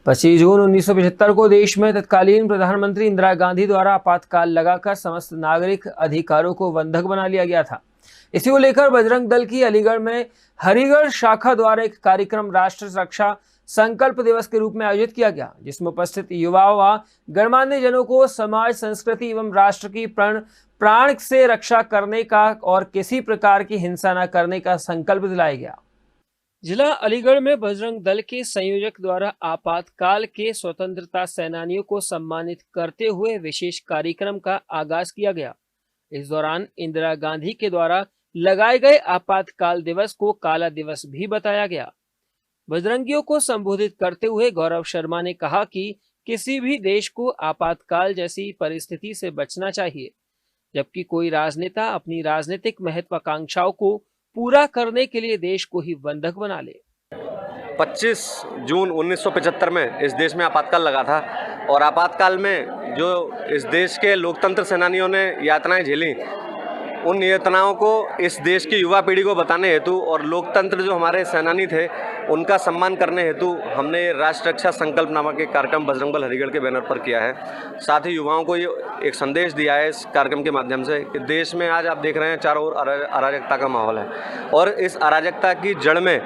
25 जून 1975 को देश में तत्कालीन प्रधानमंत्री इंदिरा गांधी द्वारा आपातकाल लगाकर समस्त नागरिक अधिकारों को बंधक बना लिया गया था। इसी को लेकर बजरंग दल की अलीगढ़ में हरिगढ़ शाखा द्वारा एक कार्यक्रम राष्ट्र रक्षा संकल्प दिवस के रूप में आयोजित किया गया, जिसमें उपस्थित युवाओं व गणमान्य जनों को समाज, संस्कृति एवं राष्ट्र की प्राण से रक्षा करने का और किसी प्रकार की हिंसा न करने का संकल्प दिलाया गया। जिला अलीगढ़ में बजरंग दल के संयोजक द्वारा आपातकाल के स्वतंत्रता सेनानियों को सम्मानित करते हुए विशेष कार्यक्रम का आगाज किया गया। इस दौरान इंदिरा गांधी के द्वारा लगाए गए आपातकाल दिवस को काला दिवस भी बताया गया। बजरंगियों को संबोधित करते हुए गौरव शर्मा ने कहा कि किसी भी देश को आपातकाल जैसी परिस्थिति से बचना चाहिए, जबकि कोई राजनेता अपनी राजनीतिक महत्वाकांक्षाओं को पूरा करने के लिए देश को ही बंधक बना ले। 25 जून 1975 में इस देश में आपातकाल लगा था और आपातकाल में जो इस देश के लोकतंत्र सेनानियों ने यातनाएं झेली, उन यातनाओं को इस देश की युवा पीढ़ी को बताने हेतु और लोकतंत्र जो हमारे सेनानी थे उनका सम्मान करने हेतु हमने राष्ट्र रक्षा संकल्प नामक एक कार्यक्रम बजरंग दल हरिगढ़ के बैनर पर किया है। साथ ही युवाओं को ये एक संदेश दिया है इस कार्यक्रम के माध्यम से कि देश में आज आप देख रहे हैं चारों ओर अराजकता का माहौल है और इस अराजकता की जड़ में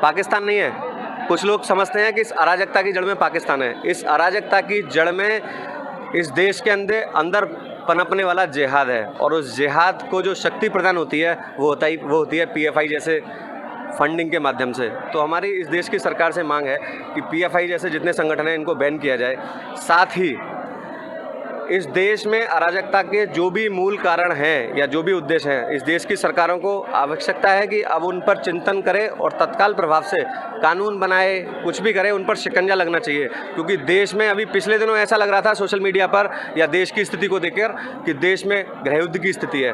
पाकिस्तान नहीं है। कुछ लोग समझते हैं कि इस अराजकता की जड़ में पाकिस्तान है। इस अराजकता की जड़ में इस देश के अंदर पनपने वाला जिहाद है और उस जिहाद को जो शक्ति प्रदान होती है वो होती है पीएफआई जैसे फंडिंग के माध्यम से। तो हमारी इस देश की सरकार से मांग है कि पीएफआई जैसे जितने संगठन हैं इनको बैन किया जाए। साथ ही इस देश में अराजकता के जो भी मूल कारण हैं या जो भी उद्देश्य हैं, इस देश की सरकारों को आवश्यकता है कि अब उन पर चिंतन करें और तत्काल प्रभाव से कानून बनाए, कुछ भी करें, उन पर शिकंजा लगना चाहिए। क्योंकि देश में अभी पिछले दिनों ऐसा लग रहा था सोशल मीडिया पर या देश की स्थिति को देखकर कि देश में गृहयुद्ध की स्थिति है।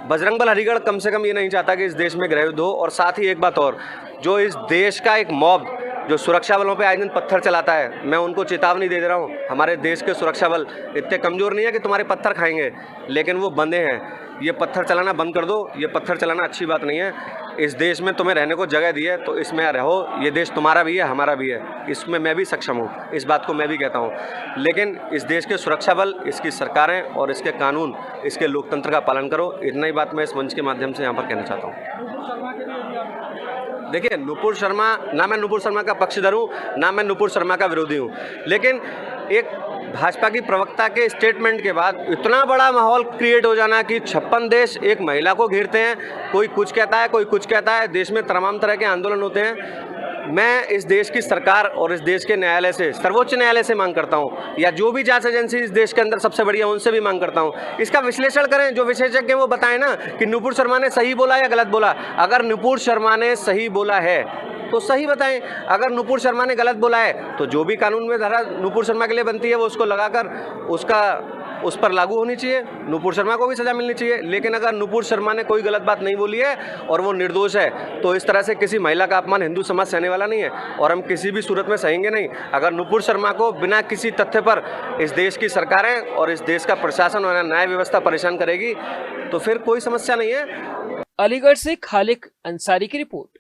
बजरंग दल हरिगढ़ कम से कम ये नहीं चाहता कि इस देश में गृहयुद्ध हो। और साथ ही एक बात और, जो इस देश का एक मॉब जो सुरक्षा बलों पे आए दिन पत्थर चलाता है, मैं उनको चेतावनी दे रहा हूँ। हमारे देश के सुरक्षा बल इतने कमज़ोर नहीं है कि तुम्हारे पत्थर खाएंगे, लेकिन वो बंधे हैं। ये पत्थर चलाना बंद कर दो। ये पत्थर चलाना अच्छी बात नहीं है। इस देश में तुम्हें रहने को जगह दी है तो इसमें रहो। ये देश तुम्हारा भी है, हमारा भी है, इसमें मैं भी सक्षम हूँ, इस बात को मैं भी कहता हूँ। लेकिन इस देश के सुरक्षा बल, इसकी सरकारें और इसके कानून, इसके लोकतंत्र का पालन करो। इतना ही बात मैं इस मंच के माध्यम से यहाँ पर कहना चाहता हूँ। देखिए, नुपुर शर्मा, ना मैं नुपुर शर्मा का पक्षधर हूँ, ना मैं नुपुर शर्मा का विरोधी हूँ, लेकिन एक भाजपा की प्रवक्ता के स्टेटमेंट के बाद इतना बड़ा माहौल क्रिएट हो जाना कि 56 देश एक महिला को घेरते हैं, कोई कुछ कहता है, कोई कुछ कहता है, देश में तमाम तरह के आंदोलन होते हैं। मैं इस देश की सरकार और इस देश के न्यायालय से, सर्वोच्च न्यायालय से मांग करता हूं, या जो भी जांच एजेंसी इस देश के अंदर सबसे बड़ी है उनसे भी मांग करता हूं, इसका विश्लेषण करें। जो विशेषज्ञ वो बताएं ना कि नुपुर शर्मा ने सही बोला या गलत बोला। अगर नुपुर शर्मा ने सही बोला है तो सही बताएं, अगर नुपुर शर्मा ने गलत बोला है तो जो भी कानून में धारा नुपुर शर्मा के लिए बनती है वो उसको लगाकर उस पर लागू होनी चाहिए। नुपुर शर्मा को भी सज़ा मिलनी चाहिए। लेकिन अगर नुपुर शर्मा ने कोई गलत बात नहीं बोली है और वो निर्दोष है तो इस तरह से किसी महिला का अपमान हिंदू समाज सहने वाला नहीं है और हम किसी भी सूरत में सहेंगे नहीं। अगर नुपुर शर्मा को बिना किसी तथ्य पर इस देश की सरकारें और इस देश का प्रशासन और न्याय व्यवस्था परेशान करेगी तो फिर कोई समस्या नहीं है। अलीगढ़ से खालिक अंसारी की रिपोर्ट।